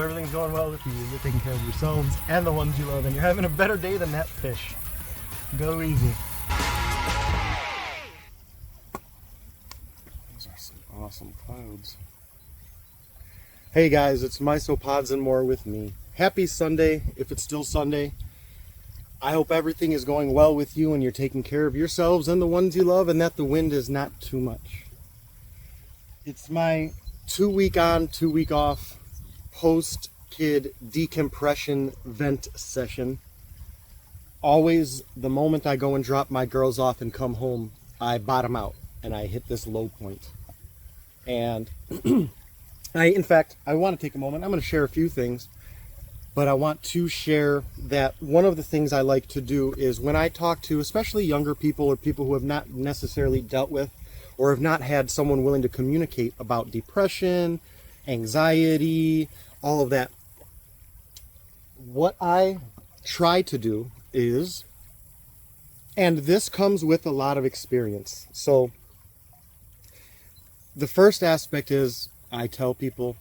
everything's going well with you. You're taking care of yourselves and the ones you love, and you're having a better day than that fish. Go easy. Those are some awesome clouds. Hey guys, it's Mysopods and More with me. Happy Sunday, if it's still Sunday. I hope everything is going well with you and you're taking care of yourselves and the ones you love, and that the wind is not too much. It's my 2-week on, 2-week off post-kid decompression vent session. Always the moment I go and drop my girls off and come home, I bottom out and I hit this low point. And in fact, I want to take a moment. I'm going to share a few things. But I want to share that one of the things I like to do is when I talk to especially younger people or people who have not necessarily dealt with or have not had someone willing to communicate about depression, anxiety, all of that, what I try to do is, and this comes with a lot of experience. So the first aspect is I tell people,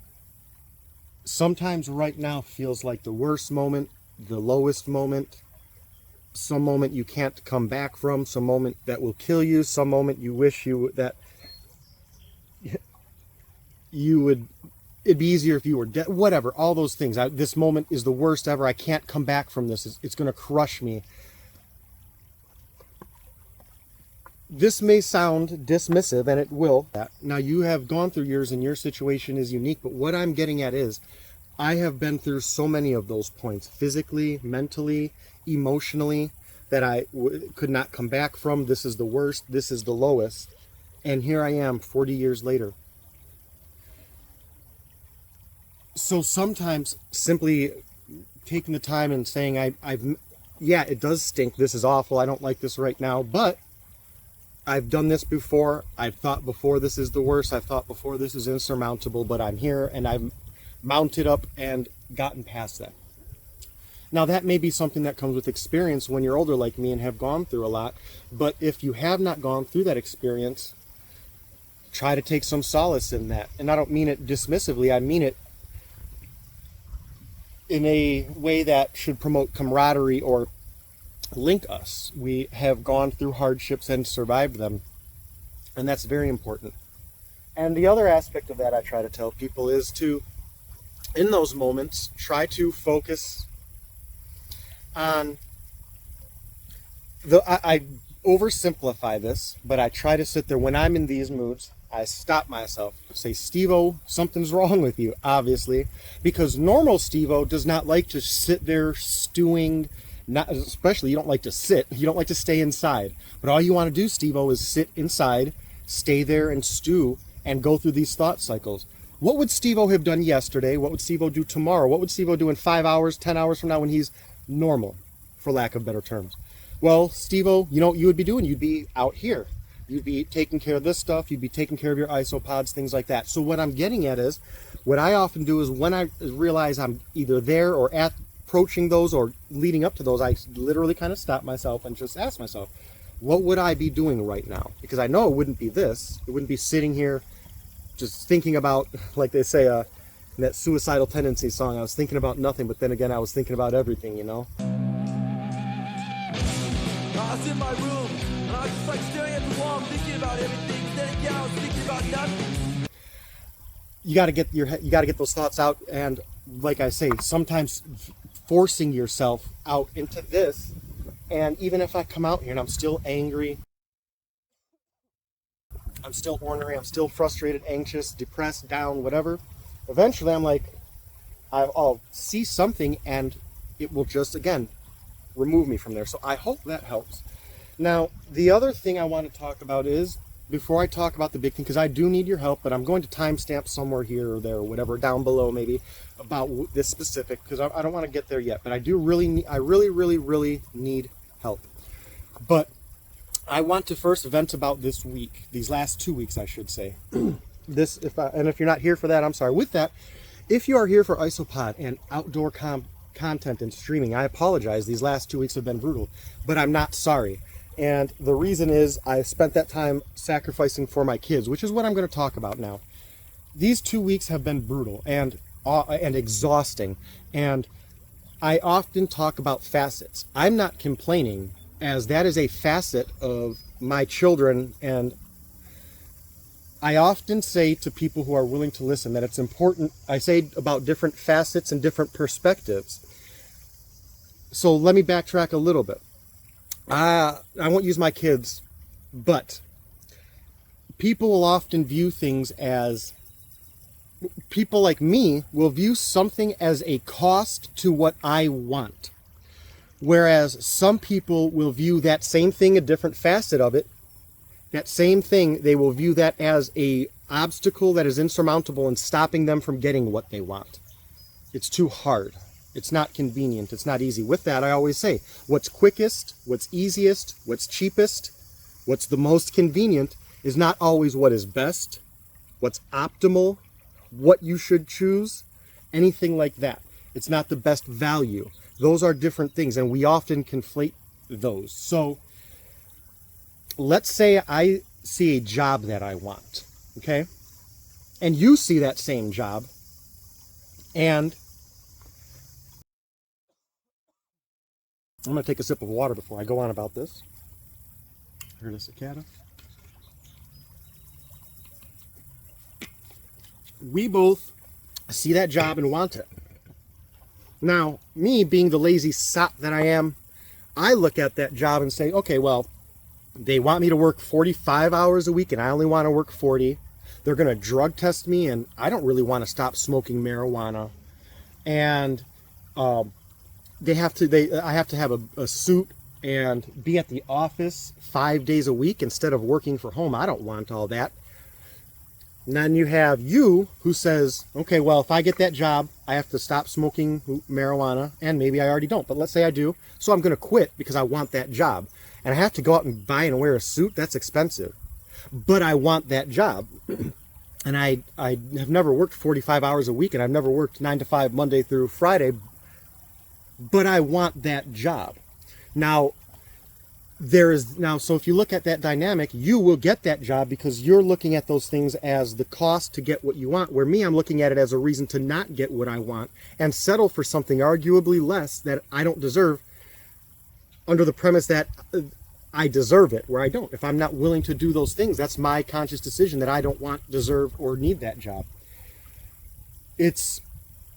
sometimes right now feels like the worst moment, the lowest moment, some moment you can't come back from, some moment that will kill you, some moment you wish that you would, it'd be easier if you were dead, whatever, all those things. This moment is the worst ever. I can't come back from this. It's going to crush me. This may sound dismissive, and it will. Now, you have gone through years, and your situation is unique, but what I'm getting at is, I have been through so many of those points, physically, mentally, emotionally, that I could not come back from. This is the worst, this is the lowest, and here I am 40 years later. So sometimes simply taking the time and saying, yeah, it does stink, this is awful, I don't like this right now, but I've done this before. I've thought before this is the worst. I've thought before this is insurmountable, but I'm here and I've mounted up and gotten past that. Now, that may be something that comes with experience when you're older like me and have gone through a lot. But if you have not gone through that experience, try to take some solace in that. And I don't mean it dismissively. I mean it in a way that should promote camaraderie or link us. We have gone through hardships and survived them, and that's very important. And the other aspect of that I try to tell people is to, in those moments, try to focus on I oversimplify this, but I try to sit there when I'm in these moods. I stop myself, say, Steve-O, something's wrong with you, obviously, because normal Steve-O does not like to sit there stewing. Not especially, you don't like to sit, you don't like to stay inside. But all you want to do, Steve-O, is sit inside, stay there and stew and go through these thought cycles. What would Steve-O have done yesterday? What would Steve-O do tomorrow? What would Steve-O do in 5 hours, 10 hours from now when he's normal, for lack of better terms? Well, Steve-O, you know what you would be doing? You'd be out here. You'd be taking care of this stuff. You'd be taking care of your isopods, things like that. So what I'm getting at is, what I often do is when I realize I'm either there or approaching those or leading up to those, I literally kind of stop myself and just ask myself, what would I be doing right now? Because I know it wouldn't be this. It wouldn't be sitting here just thinking about, like they say, in that Suicidal Tendency song, I was thinking about nothing, but then again, I was thinking about everything, you know? I was in my room, and I was just like staring at the wall, thinking about everything. Then again, I was thinking about nothing. You got to get those thoughts out, and like I say, sometimes forcing yourself out into this. And even if I come out here and I'm still angry, I'm still ornery, I'm still frustrated, anxious, depressed, down, whatever, eventually I'm like, I'll see something and it will just, again, remove me from there. So I hope that helps. Now, the other thing I want to talk about is, before I talk about the big thing, because I do need your help, but I'm going to timestamp somewhere here or there or whatever, down below maybe, about this specific, because I don't want to get there yet, but I really need help. But I want to first vent about this week, these last 2 weeks, I should say. If you're not here for that, I'm sorry. With that, if you are here for Isopod and outdoor content and streaming, I apologize. These last 2 weeks have been brutal, but I'm not sorry. And the reason is I spent that time sacrificing for my kids, which is what I'm going to talk about now. These 2 weeks have been brutal, and and exhausting. And I often talk about facets. I'm not complaining, as that is a facet of my children, and I often say to people who are willing to listen that it's important. I say about different facets and different perspectives. So let me backtrack a little bit. I won't use my kids, but people will often view things as, people like me will view something as a cost to what I want. Whereas some people will view that same thing, a different facet of it, that same thing, they will view that as a obstacle that is insurmountable and stopping them from getting what they want. It's too hard. It's not convenient. It's not easy. With that, I always say, what's quickest, what's easiest, what's cheapest, what's the most convenient is not always what is best, what's optimal, what you should choose, anything like that. It's not the best value. Those are different things, and we often conflate those. So let's say I see a job that I want, okay? And you see that same job, and I'm going to take a sip of water before I go on about this. Heard a cicada. We both see that job and want it. Now, me being the lazy sot that I am, I look at that job and say, okay, well, they want me to work 45 hours a week and I only want to work 40. They're going to drug test me and I don't really want to stop smoking marijuana. And I have to have a suit and be at the office 5 days a week instead of working from home. I don't want all that. And then you have you who says, okay, well, if I get that job, I have to stop smoking marijuana, and maybe I already don't, but let's say I do, so I'm going to quit because I want that job. And I have to go out and buy and wear a suit. That's expensive. But I want that job. And I have never worked 45 hours a week, and I've never worked 9 to 5 Monday through Friday, but I want that job. Now, so if you look at that dynamic, you will get that job because you're looking at those things as the cost to get what you want, where me, I'm looking at it as a reason to not get what I want and settle for something arguably less that I don't deserve, under the premise that I deserve it, where I don't. If I'm not willing to do those things, that's my conscious decision that I don't want, deserve, or need that job.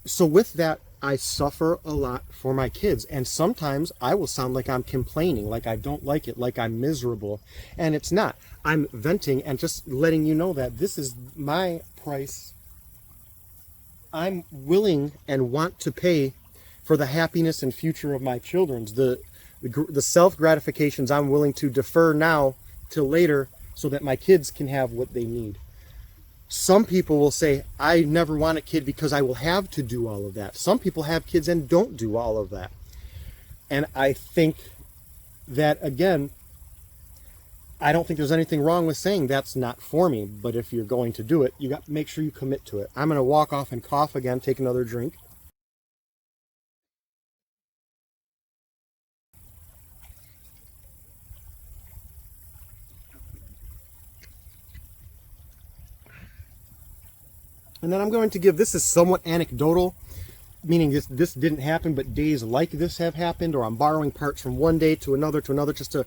So with that, I suffer a lot for my kids, and sometimes I will sound like I'm complaining, like I don't like it, like I'm miserable, and it's not. I'm venting and just letting you know that this is my price. I'm willing and want to pay for the happiness and future of my children's, the self-gratifications I'm willing to defer now till later so that my kids can have what they need. Some people will say, I never want a kid because I will have to do all of that. Some people have kids and don't do all of that. And I think that, again, I don't think there's anything wrong with saying that's not for me. But if you're going to do it, you got to make sure you commit to it. I'm going to walk off and cough again, take another drink. And then I'm going to give, this is somewhat anecdotal, meaning this didn't happen, but days like this have happened, or I'm borrowing parts from one day to another, just to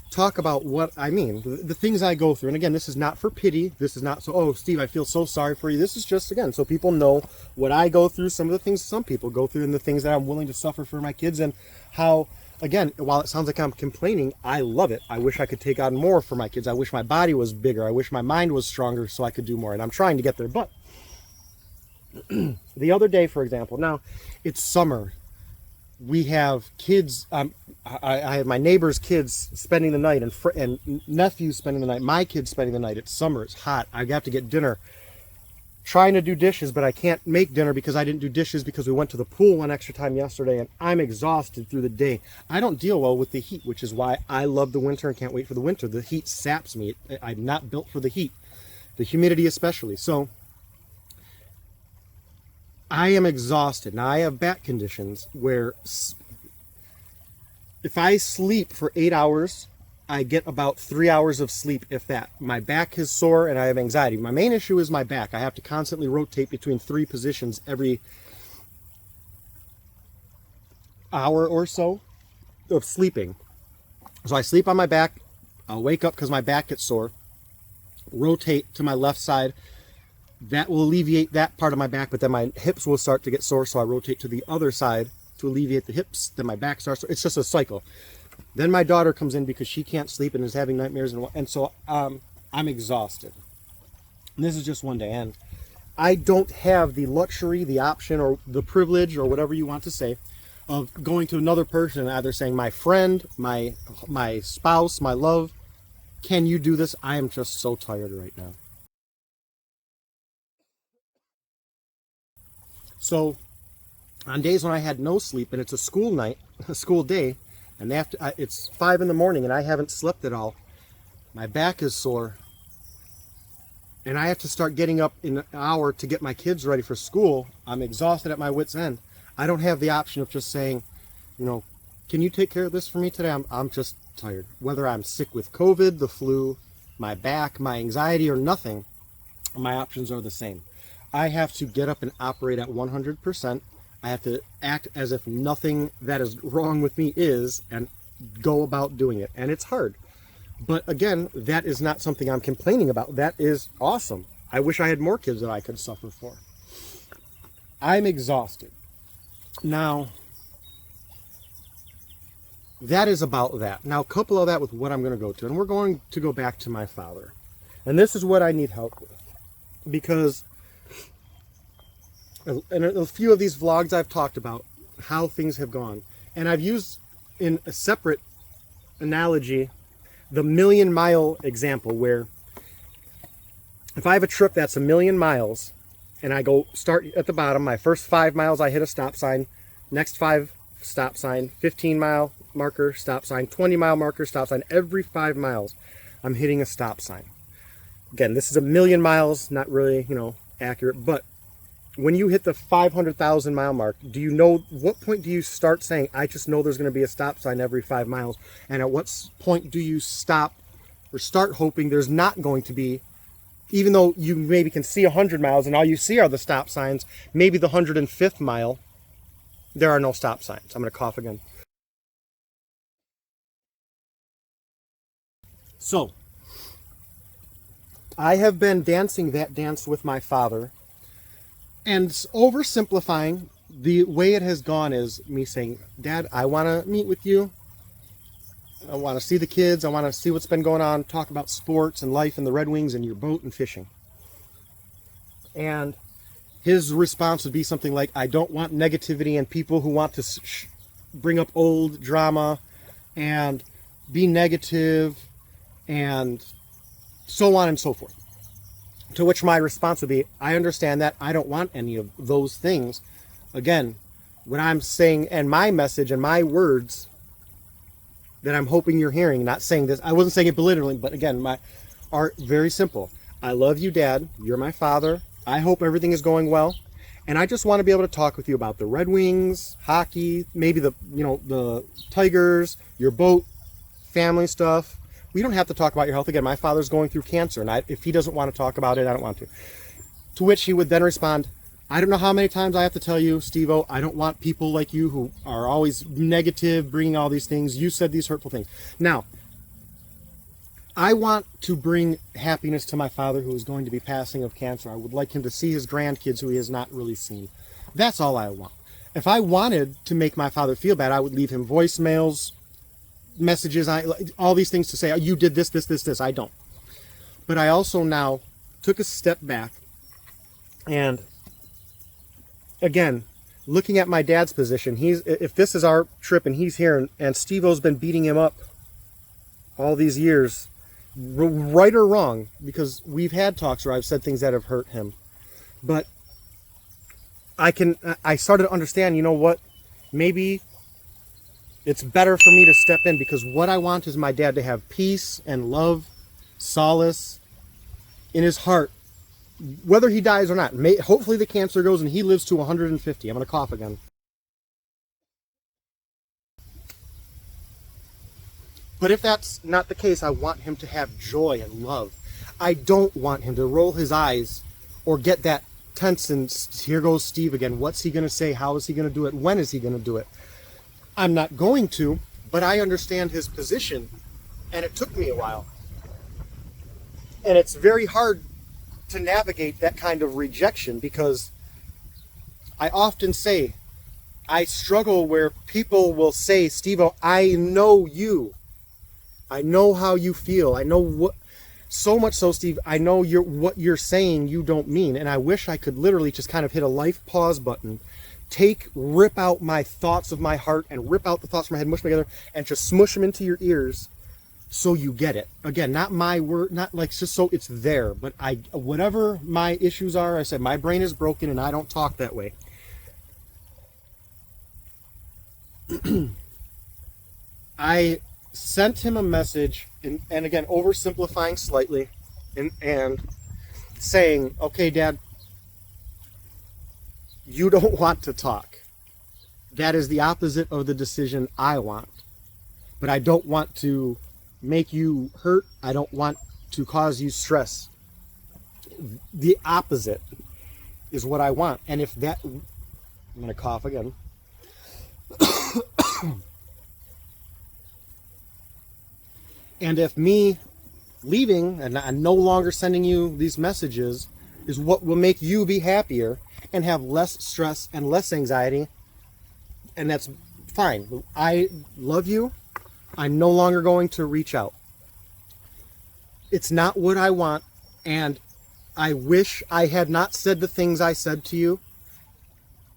talk about what I mean, the things I go through. And again, this is not for pity. This is not so, oh, Steve, I feel so sorry for you. This is just, again, so people know what I go through, some of the things some people go through, and the things that I'm willing to suffer for my kids, and how, again, while it sounds like I'm complaining, I love it. I wish I could take on more for my kids. I wish my body was bigger. I wish my mind was stronger so I could do more. And I'm trying to get there, but the other day, for example, now it's summer. We have kids. I have my neighbor's kids spending the night, and nephews spending the night. My kids spending the night. It's summer. It's hot. I have to get dinner. Trying to do dishes, but I can't make dinner because I didn't do dishes because we went to the pool one extra time yesterday, and I'm exhausted through the day. I don't deal well with the heat, which is why I love the winter and can't wait for the winter. The heat saps me. I'm not built for the heat, the humidity especially. So I am exhausted. Now, I have back conditions where if I sleep for 8 hours, I get about 3 hours of sleep, if that. My back is sore and I have anxiety. My main issue is my back. I have to constantly rotate between 3 positions every hour or so of sleeping. So I sleep on my back. I'll wake up because my back gets sore. Rotate to my left side. That will alleviate that part of my back, but then my hips will start to get sore, so I rotate to the other side to alleviate the hips. Then my back starts. It's just a cycle. Then my daughter comes in because she can't sleep and is having nightmares, and so I'm exhausted. And this is just one day, and I don't have the luxury, the option, or the privilege, or whatever you want to say, of going to another person and either saying, my friend, my spouse, my love, can you do this? I am just so tired right now. So on days when I had no sleep and it's a school night, a school day, and it's 5 in the morning and I haven't slept at all, my back is sore, and I have to start getting up in an hour to get my kids ready for school. I'm exhausted at my wit's end. I don't have the option of just saying, can you take care of this for me today? I'm just tired. Whether I'm sick with COVID, the flu, my back, my anxiety, or nothing, my options are the same. I have to get up and operate at 100%. I have to act as if nothing that is wrong with me is, and go about doing it. And it's hard. But again, that is not something I'm complaining about. That is awesome. I wish I had more kids that I could suffer for. I'm exhausted. Now, that is about that. Now, couple of that with what I'm going to go to. And we're going to go back to my father. And this is what I need help with. Because in a few of these vlogs I've talked about how things have gone. And I've used in a separate analogy the 1,000,000-mile example, where if I have a trip that's 1,000,000 miles and I go start at the bottom, my first 5 miles I hit a stop sign, next 5 stop sign, 15-mile marker, stop sign, 20-mile marker, stop sign. Every 5 miles I'm hitting a stop sign. Again, this is 1,000,000 miles, not really, accurate, but when you hit the 500,000 mile mark, do you know, what point do you start saying, I just know there's going to be a stop sign every 5 miles? And at what point do you stop or start hoping there's not going to be, even though you maybe can see 100 miles and all you see are the stop signs, maybe the 105th mile, there are no stop signs. I'm going to cough again. So, I have been dancing that dance with my father. And oversimplifying, the way it has gone is me saying, Dad, I want to meet with you. I want to see the kids. I want to see what's been going on, talk about sports and life and the Red Wings and your boat and fishing. And his response would be something like, I don't want negativity and people who want to bring up old drama and be negative and so on and so forth. To which my response would be, I understand that. I don't want any of those things. Again, when I'm saying, and my message and my words that I'm hoping you're hearing, not saying this, I wasn't saying it belittling, but again, are very simple. I love you, Dad. You're my father. I hope everything is going well. And I just want to be able to talk with you about the Red Wings, hockey, maybe the Tigers, your boat, family stuff. We don't have to talk about your health. Again, my father's going through cancer, and if he doesn't want to talk about it, I don't want to. To which he would then respond, I don't know how many times I have to tell you, Steve-O, I don't want people like you who are always negative, bringing all these things. You said these hurtful things. Now, I want to bring happiness to my father, who is going to be passing of cancer. I would like him to see his grandkids who he has not really seen. That's all I want. If I wanted to make my father feel bad, I would leave him voicemails, messages, all these things to say, you did this, this, this, this. I don't. But I also now took a step back, and again, looking at my dad's position, if this is our trip and he's here and Steve-O's been beating him up all these years, right or wrong, because we've had talks where I've said things that have hurt him, but I started to understand, you know what, maybe it's better for me to step in, because what I want is my dad to have peace and love, solace in his heart, whether he dies or not. Hopefully the cancer goes and he lives to 150. I'm going to cough again. But if that's not the case, I want him to have joy and love. I don't want him to roll his eyes or get that tense and here goes Steve again. What's he going to say? How is he going to do it? When is he going to do it? I'm not going to, but I understand his position, and it took me a while. And it's very hard to navigate that kind of rejection, because I often say, I struggle where people will say, Steve, I know you. I know how you feel. I know what, so much so, Steve, I know what you're saying you don't mean. And I wish I could literally just kind of hit a life pause button, rip out my thoughts of my heart and rip out the thoughts from my head, mush them together, and just smush them into your ears so you get it. Again, not my word, not like just so it's there, but whatever my issues are, I said, my brain is broken and I don't talk that way. I sent him a message, and again, oversimplifying slightly, and saying, okay, Dad, you don't want to talk. That is the opposite of the decision I want. But I don't want to make you hurt. I don't want to cause you stress. The opposite is what I want. And if that, I'm going to cough again. And if me leaving and no longer sending you these messages is what will make you be happier and have less stress and less anxiety, and that's fine. I love you. I'm no longer going to reach out. It's not what I want, and I wish I had not said the things I said to you,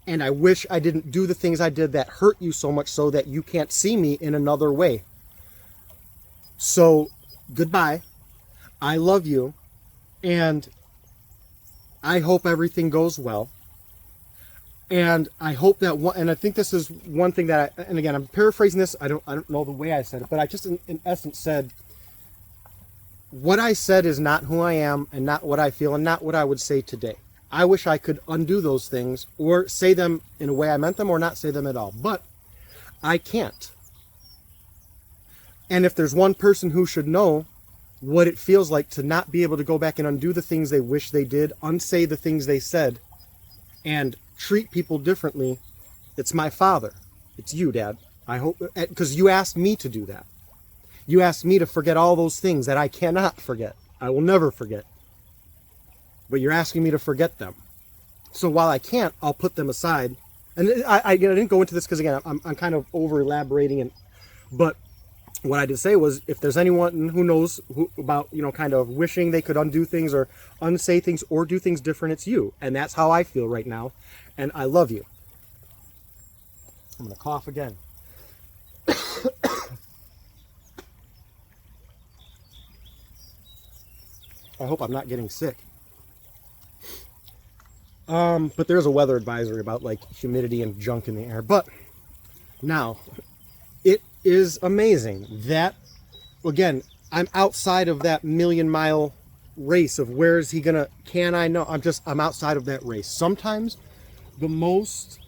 and I wish I didn't do the things I did that hurt you so much so that you can't see me in another way. So, goodbye. I love you, and I hope everything goes well. And I hope that and I think this is one thing that and again, I'm paraphrasing this. I don't know the way I said it, but I just in essence said, what I said is not who I am and not what I feel and not what I would say today. I wish I could undo those things or say them in a way I meant them or not say them at all, but I can't. And if there's one person who should know what it feels like to not be able to go back and undo the things they wish they did, unsay the things they said, and treat people differently, it's my father. It's you, Dad. I hope, because you asked me to do that. You asked me to forget all those things that I cannot forget. I will never forget. But you're asking me to forget them. So while I can't, I'll put them aside. And I didn't go into this because, again, I'm kind of over elaborating. But what I did say was, if there's anyone who knows about, kind of wishing they could undo things or unsay things or do things different, it's you. And that's how I feel right now. And I love you. I'm going to cough again. I hope I'm not getting sick. But there's a weather advisory about like humidity and junk in the air. But now, it is amazing that, again, I'm outside of that 1,000,000-mile race of where is he gonna, can I know? I'm outside of that race. Sometimes the most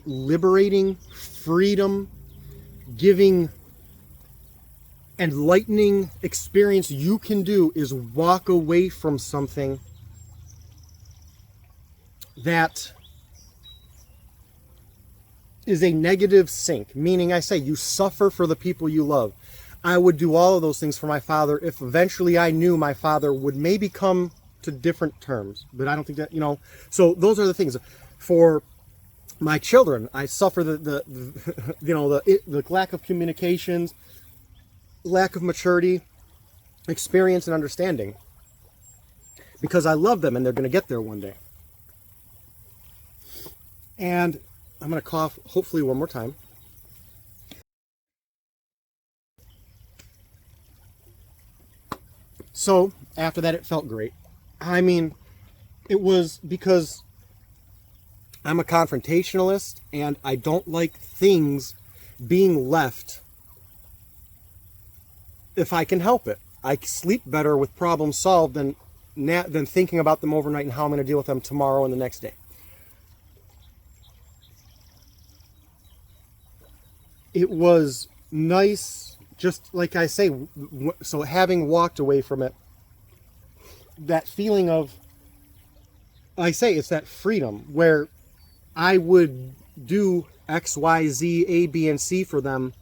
liberating, freedom giving, enlightening experience you can do is walk away from something that is a negative sink, meaning I say you suffer for the people you love. I would do all of those things for my father if eventually I knew my father would maybe come to different terms, but I don't think that, so those are the things. For my children, I suffer the lack of communications, lack of maturity, experience, and understanding, because I love them and they're going to get there one day. And I'm going to cough, hopefully one more time. So, after that, it felt great. I mean, it was because I'm a confrontationalist, and I don't like things being left if I can help it. I sleep better with problems solved than thinking about them overnight and how I'm going to deal with them tomorrow and the next day. It was nice just like I say, so having walked away from it, that feeling of, I say, it's that freedom where I would do X, Y, Z, A, B, and C for them,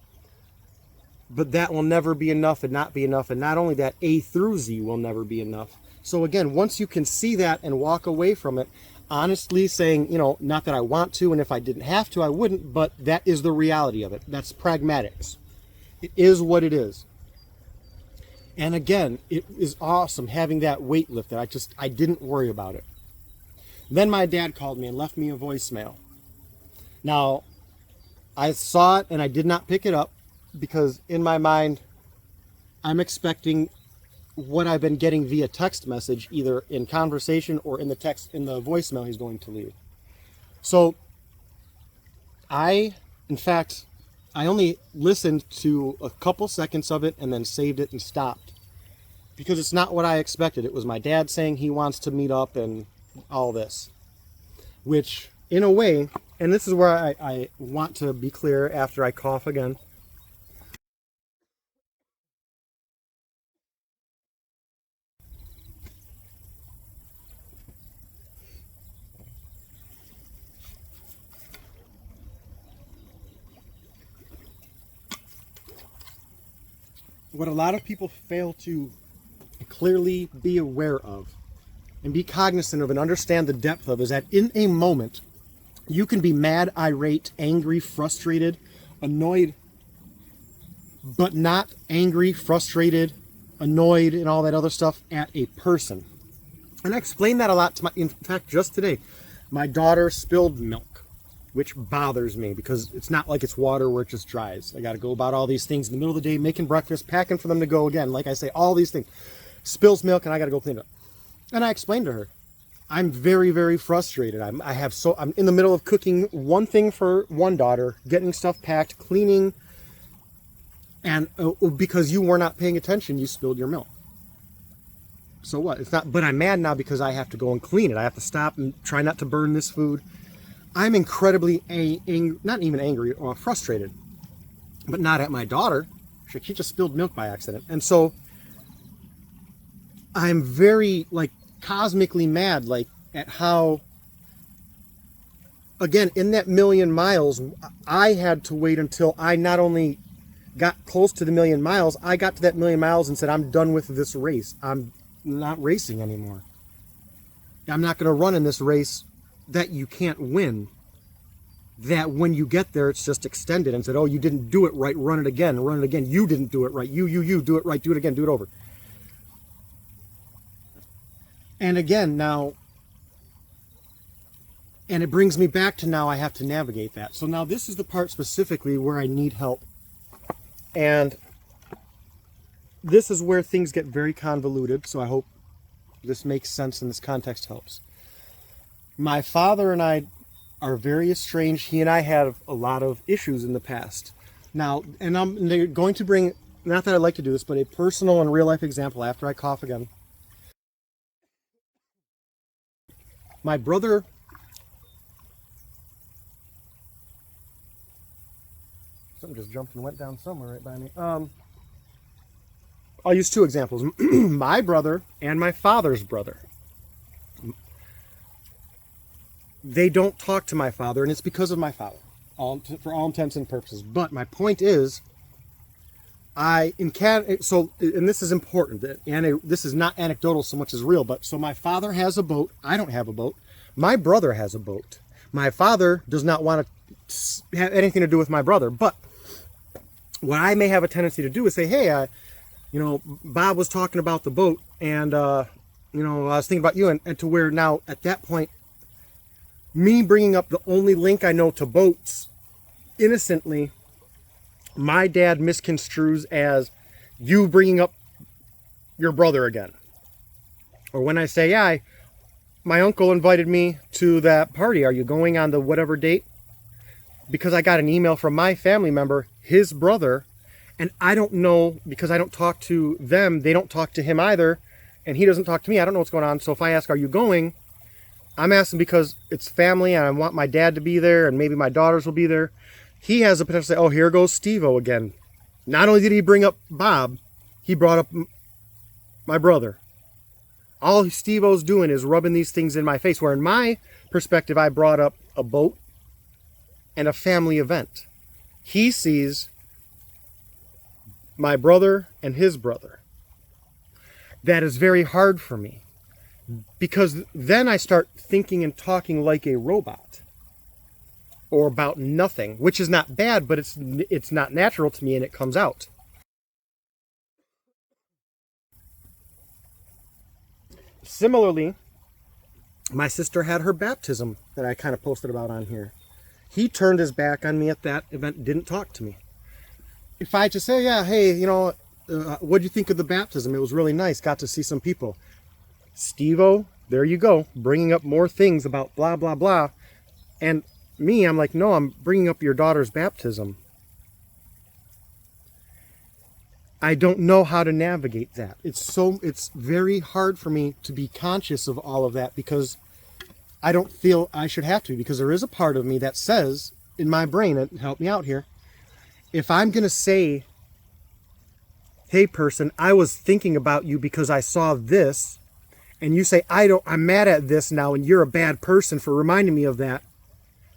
but that will never be enough and not be enough. And not only that, A through Z will never be enough. So again, once you can see that and walk away from it, honestly saying, not that I want to, and if I didn't have to, I wouldn't, but that is the reality of it. That's pragmatics. It is what it is. And again, it is awesome having that weight lifted. I didn't worry about it. Then my dad called me and left me a voicemail. Now, I saw it and I did not pick it up because in my mind, I'm expecting what I've been getting via text message, either in conversation or in the voicemail he's going to leave. So in fact, I only listened to a couple seconds of it and then saved it and stopped because it's not what I expected. It was my dad saying he wants to meet up and all this, which in a way, and this is where I want to be clear after I cough again. What a lot of people fail to clearly be aware of and be cognizant of and understand the depth of is that in a moment, you can be mad, irate, angry, frustrated, annoyed, but not angry, frustrated, annoyed, and all that other stuff at a person. And I explained that a lot in fact, just today, my daughter spilled milk, which bothers me because it's not like it's water where it just dries. I got to go about all these things in the middle of the day, making breakfast, packing for them to go again. Like I say, all these things. Spills milk and I got to go clean it up. And I explained to her, I'm very, very frustrated. I'm in the middle of cooking one thing for one daughter, getting stuff packed, cleaning, and because you were not paying attention, you spilled your milk. So what? It's not. But I'm mad now because I have to go and clean it. I have to stop and try not to burn this food. I'm incredibly not even angry or frustrated, but not at my daughter. She just spilled milk by accident, and so I'm very cosmically mad at how, again, in that million miles, I had to wait until I not only got close to the million miles, I got to that million miles and said, I'm done with this race. I'm not racing anymore. I'm not going to run in this race that you can't win. That when you get there, it's just extended and said, oh, you didn't do it right, run it again. You didn't do it right. You, do it right, do it again, do it over. And again, now, and it brings me back to now I have to navigate that. So now this is the part specifically where I need help. And this is where things get very convoluted, so I hope this makes sense and this context helps. My father and I are very estranged. He and I had a lot of issues in the past. Now, and I'm going to bring, not that I like to do this, but a personal and real life example after I cough again. My brother, something just jumped and went down somewhere right by me. I'll use two examples. My brother and my father's brother. They don't talk to my father, and it's because of my father, for all intents and purposes. But my point is, and this is important, and this is not anecdotal so much as real, but so my father has a boat. I don't have a boat. My brother has a boat. My father does not want to have anything to do with my brother, but what I may have a tendency to do is say, hey, Bob was talking about the boat, and, I was thinking about you, and to where now, at that point, me bringing up the only link I know to boats, innocently, my dad misconstrues as you bringing up your brother again. Or when I say, yeah, my uncle invited me to that party. Are you going on the whatever date? Because I got an email from my family member, his brother, and I don't know, because I don't talk to them, they don't talk to him either, and he doesn't talk to me. I don't know what's going on. So if I ask, are you going? I'm asking because it's family and I want my dad to be there and maybe my daughters will be there. He has the potential to say, oh, here goes Steve-O again, Not only did he bring up Bob, he brought up my brother. All Steve-O's doing is rubbing these things in my face, where in my perspective, I brought up a boat and a family event. He sees my brother and his brother. That is very hard for me, because then I start thinking and talking like a robot, or about nothing, which is not bad, but it's not natural to me, and it comes out. Similarly, my sister had her baptism that I kind of posted about on here. He turned his back on me at that event, didn't talk to me. If I just say, yeah, hey, what'd you think of the baptism? It was really nice, got to see some people. Steve-O, there you go, bringing up more things about blah, blah, blah. And me, I'm like, no, I'm bringing up your daughter's baptism. I don't know how to navigate that. It's very hard for me to be conscious of all of that, because I don't feel I should have to, because there is a part of me that says in my brain, and help me out here, if I'm going to say, hey person, I was thinking about you because I saw this, and you say, I'm mad at this now and you're a bad person for reminding me of that,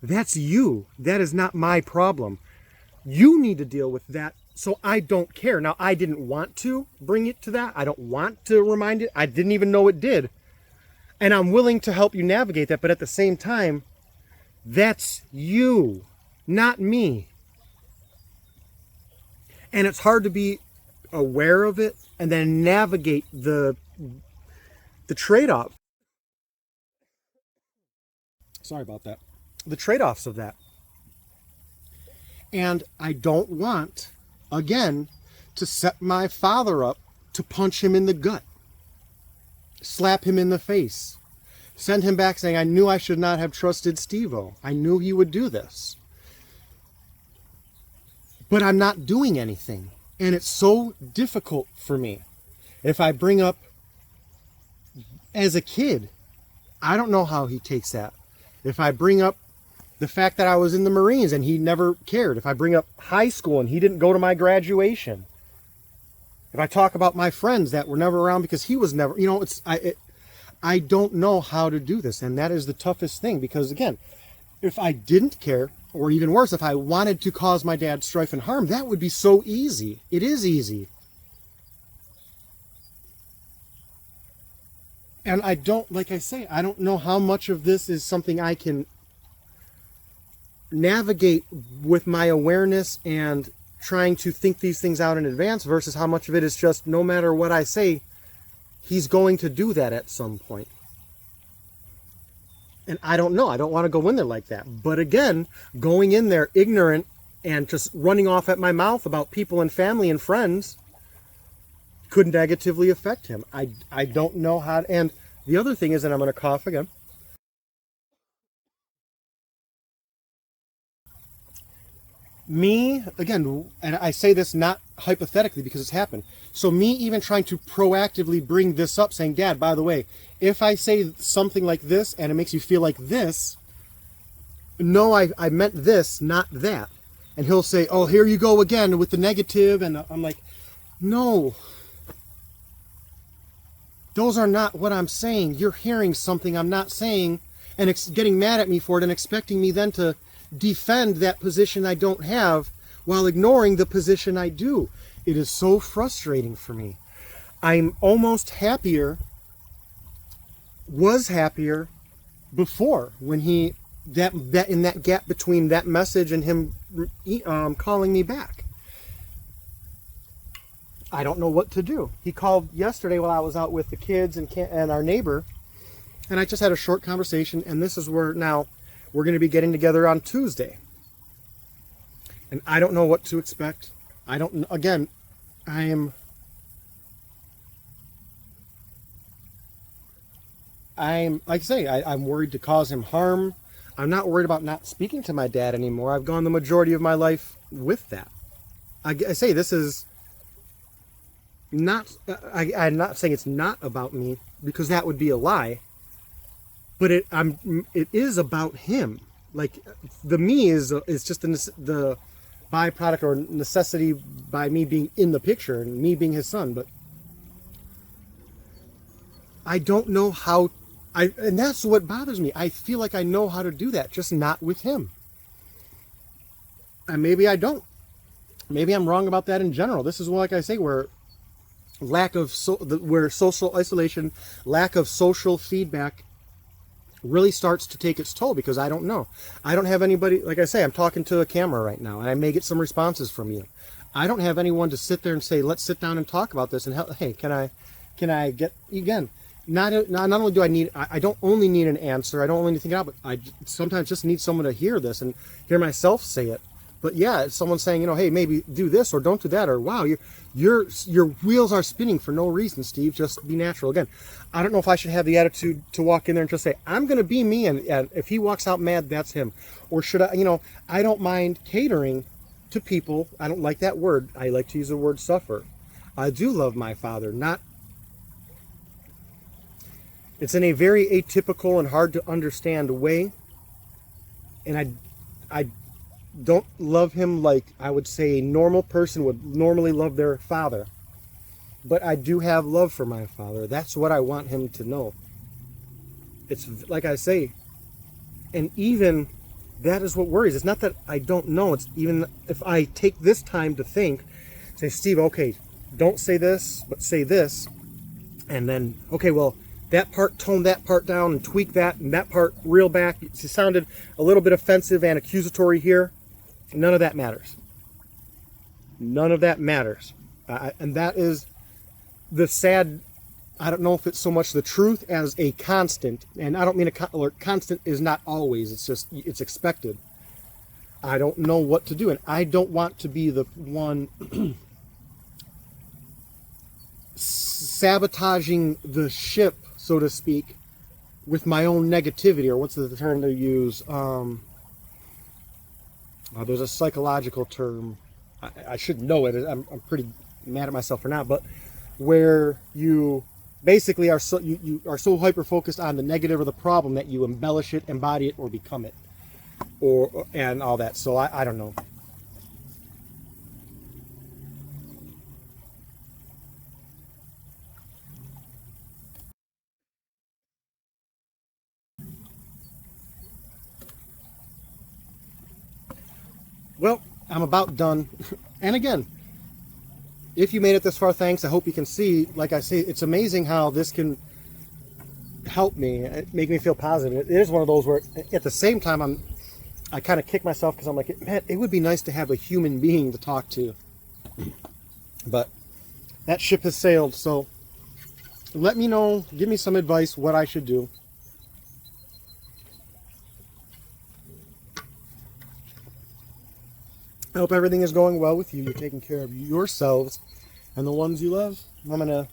that's you. That is not my problem. You need to deal with that. So I don't care. Now, I didn't want to bring it to that. I don't want to remind it. I didn't even know it did. And I'm willing to help you navigate that. But at the same time, that's you, not me. And it's hard to be aware of it and then navigate the trade-off. Sorry about that. The trade-offs of that. And I don't want, again, to set my father up to punch him in the gut, slap him in the face, send him back saying, I knew I should not have trusted Steve-O. I knew he would do this. But I'm not doing anything. And it's so difficult for me. If I bring up, as a kid, I don't know how he takes that. If I bring up the fact that I was in the Marines and he never cared. If I bring up high school and he didn't go to my graduation. If I talk about my friends that were never around because he was never, I don't know how to do this. And that is the toughest thing, because again, if I didn't care, or even worse, if I wanted to cause my dad strife and harm, that would be so easy. It is easy. And I don't, like I say, I don't know how much of this is something I can navigate with my awareness and trying to think these things out in advance, versus how much of it is just, no matter what I say, he's going to do that at some point. And I don't know. I don't want to go in there like that. But again, going in there ignorant and just running off at my mouth about people and family and friends could negatively affect him. I don't know how to, and the other thing is, and I'm going to cough again, me, again, and I say this not hypothetically because it's happened. So me even trying to proactively bring this up, saying, Dad, by the way, if I say something like this and it makes you feel like this, no, I meant this, not that. And he'll say, oh, here you go again with the negative. And I'm like, no, those are not what I'm saying. You're hearing something I'm not saying and getting mad at me for it and expecting me then to defend that position I don't have while ignoring the position I do. It is so frustrating for me. I'm almost happier, was happier before, when he, that in that gap between that message and him calling me back. I don't know what to do. He called yesterday while I was out with the kids and our neighbor, and I just had a short conversation, and this is where now we're going to be getting together on Tuesday. And I don't know what to expect. I don't, again, I'm like I say, I'm worried to cause him harm. I'm not worried about not speaking to my dad anymore. I've gone the majority of my life with that. I say this is not, I'm not saying it's not about me, because that would be a lie. But it is about him. Like, the me is just the byproduct or necessity by me being in the picture and me being his son, but I don't know how, and that's what bothers me. I feel like I know how to do that, just not with him. And maybe I don't. Maybe I'm wrong about that in general. This is, like I say, where where social isolation, lack of social feedback really starts to take its toll, because I don't know. I don't have anybody, like I say, I'm talking to a camera right now, and I may get some responses from you. I don't have anyone to sit there and say, let's sit down and talk about this, and hey, can I get, again, not only do I don't only need an answer, I don't only need to think it out, but I sometimes just need someone to hear this and hear myself say it. But yeah, it's someone saying, hey, maybe do this or don't do that, or wow, your wheels are spinning for no reason, Steve. Just be natural. Again, I don't know if I should have the attitude to walk in there and just say, I'm going to be me, and if he walks out mad, that's him. Or should I, I don't mind catering to people. I don't like that word. I like to use the word suffer. I do love my father. It's in a very atypical and hard to understand way, and I don't love him like I would say a normal person would normally love their father. But I do have love for my father. That's what I want him to know. It's like I say, and even that is what worries. It's not that I don't know. It's even if I take this time to think, say, Steve, okay, don't say this, but say this. And then, okay, well, that part, tone that part down and tweak that, and that part reel back. It sounded a little bit offensive and accusatory here. None of that matters. None of that matters. And that is the sad, I don't know if it's so much the truth as a constant. And I don't mean constant is not always. It's just, it's expected. I don't know what to do. And I don't want to be the one sabotaging the ship, so to speak, with my own negativity, or what's the term they use? There's a psychological term. I should know it. I'm pretty mad at myself for now, but where you basically are you are so hyper focused on the negative or the problem that you embellish it, embody it, or become it, and all that. So I don't know. Well, I'm about done. And again, if you made it this far, thanks. I hope you can see, like I say, it's amazing how this can help me, make me feel positive. It is one of those where at the same time I kind of kick myself, because I'm like, man, it would be nice to have a human being to talk to. But that ship has sailed, so let me know, give me some advice what I should do. I hope everything is going well with you. You're taking care of yourselves and the ones you love. I'm going to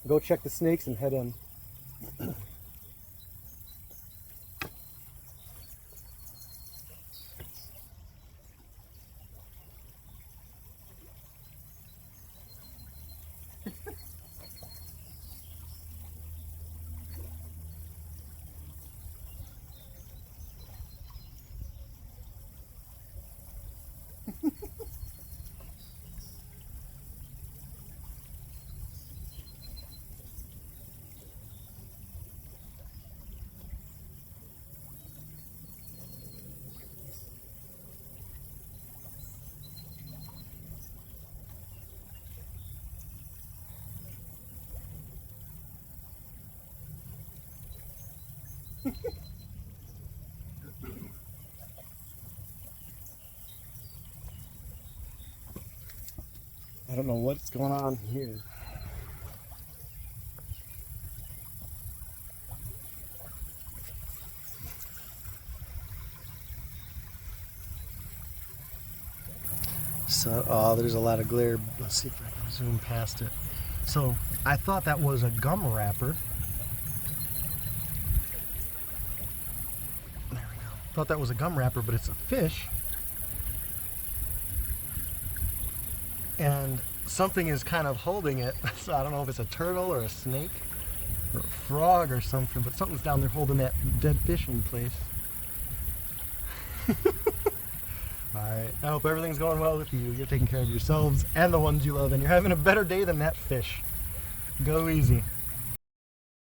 go check the snakes and head in. I don't know what's going on here. So, there's a lot of glare. Let's see if I can zoom past it. So, I thought that was a gum wrapper. There we go. Thought that was a gum wrapper, but it's a fish. And something is kind of holding it. So I don't know if it's a turtle or a snake or a frog or something, but something's down there holding that dead fish in place. Alright, I hope everything's going well with you. You're taking care of yourselves and the ones you love, and you're having a better day than that fish. Go easy.